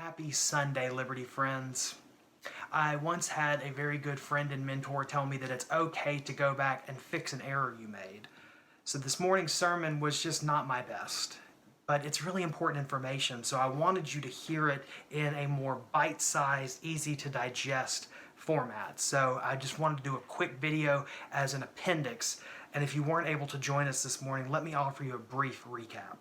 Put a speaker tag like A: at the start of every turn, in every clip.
A: Happy Sunday, Liberty friends. I once had a very good friend and mentor tell me that it's okay to go back and fix an error you made. So this morning's sermon was just not my best, but it's really important information, so I wanted you to hear it in a more bite-sized, easy to digest format. So I just wanted to do a quick video as an appendix, and if you weren't able to join us this morning, let me offer you a brief recap.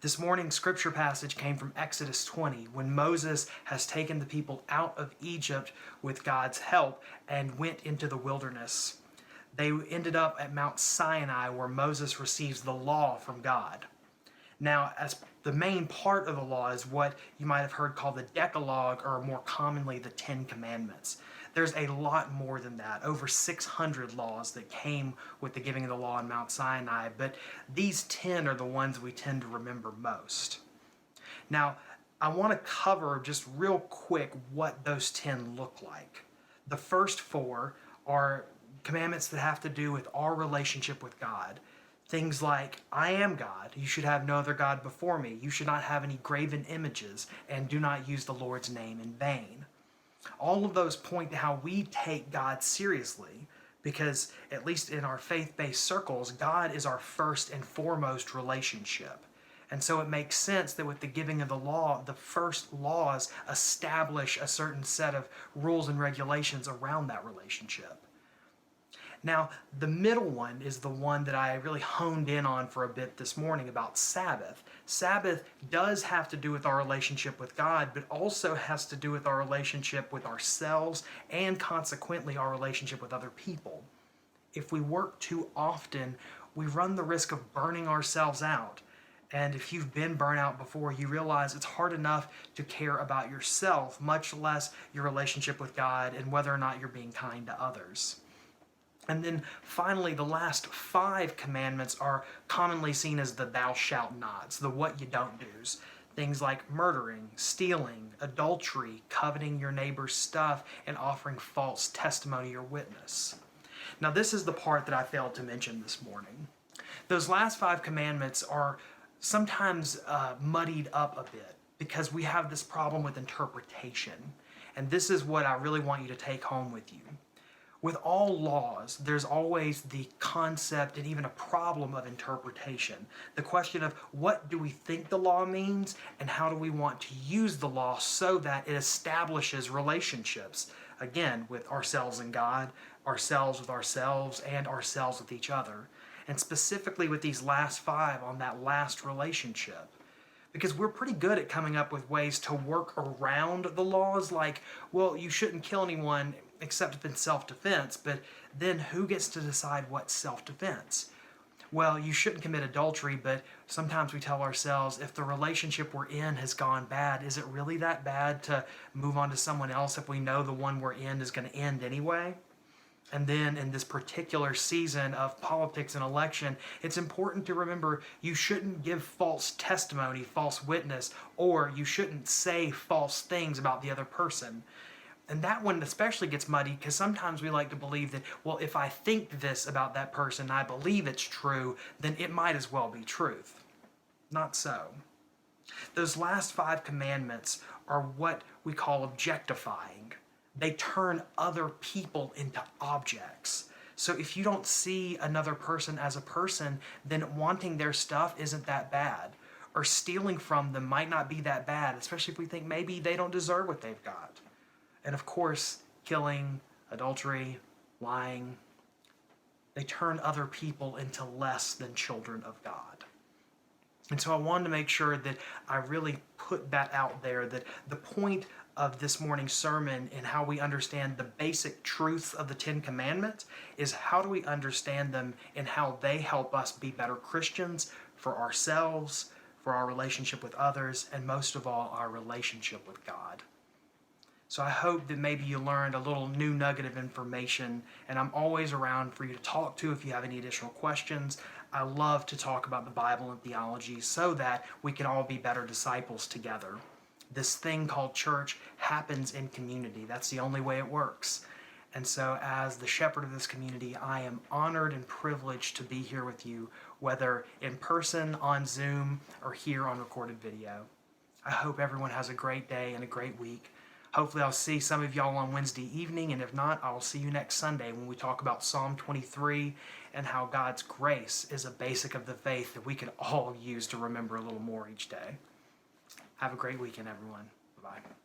A: This morning's scripture passage came from Exodus 20, when Moses has taken the people out of Egypt with God's help and went into the wilderness. They ended up at Mount Sinai, where Moses receives the law from God. Now, as the main part of the law is what you might have heard called the Decalogue, or more commonly the Ten Commandments. There's a lot more than that, over 600 laws that came with the giving of the law on Mount Sinai, but these 10 are the ones we tend to remember most. Now, I want to cover just real quick what those 10 look like. The first 4 are commandments that have to do with our relationship with God. Things like, I am God, you should have no other God before me, you should not have any graven images, and do not use the Lord's name in vain. All of those point to how we take God seriously, because at least in our faith-based circles, God is our first and foremost relationship. And so it makes sense that with the giving of the law, the first laws establish a certain set of rules and regulations around that relationship. Now, the middle one is the one that I really honed in on for a bit this morning about Sabbath. Sabbath does have to do with our relationship with God, but also has to do with our relationship with ourselves and consequently our relationship with other people. If we work too often, we run the risk of burning ourselves out. And if you've been burnt out before, you realize it's hard enough to care about yourself, much less your relationship with God and whether or not you're being kind to others. And then finally, the last 5 commandments are commonly seen as the thou shalt nots, the what you don't do's. Things like murdering, stealing, adultery, coveting your neighbor's stuff, and offering false testimony or witness. Now, this is the part that I failed to mention this morning. Those last 5 commandments are sometimes muddied up a bit because we have this problem with interpretation. And this is what I really want you to take home with you. With all laws, there's always the concept and even a problem of interpretation. The question of what do we think the law means and how do we want to use the law so that it establishes relationships, again, with ourselves and God, ourselves with ourselves, and ourselves with each other. And specifically with these last 5 on that last relationship. Because we're pretty good at coming up with ways to work around the laws, like, well, you shouldn't kill anyone except if in self-defense, but then who gets to decide what's self-defense? Well, you shouldn't commit adultery, but sometimes we tell ourselves, if the relationship we're in has gone bad, is it really that bad to move on to someone else if we know the one we're in is going to end anyway? And then in this particular season of politics and election, it's important to remember you shouldn't give false testimony, false witness, or you shouldn't say false things about the other person. And that one especially gets muddy because sometimes we like to believe that, well, if I think this about that person and I believe it's true, then it might as well be truth. Not so. Those last 5 commandments are what we call objectifying. They turn other people into objects. So if you don't see another person as a person, then wanting their stuff isn't that bad. Or stealing from them might not be that bad, especially if we think maybe they don't deserve what they've got. And of course, killing, adultery, lying, they turn other people into less than children of God. And so I wanted to make sure that I really put that out there, that the point of this morning's sermon and how we understand the basic truths of the 10 Commandments is how do we understand them and how they help us be better Christians for ourselves, for our relationship with others, and most of all, our relationship with God. So I hope that maybe you learned a little new nugget of information, and I'm always around for you to talk to if you have any additional questions. I love to talk about the Bible and theology so that we can all be better disciples together. This thing called church happens in community. That's the only way it works. And so as the shepherd of this community, I am honored and privileged to be here with you, whether in person, on Zoom, or here on recorded video. I hope everyone has a great day and a great week. Hopefully I'll see some of y'all on Wednesday evening, and if not, I'll see you next Sunday when we talk about Psalm 23 and how God's grace is a basic of the faith that we can all use to remember a little more each day. Have a great weekend, everyone. Bye-bye.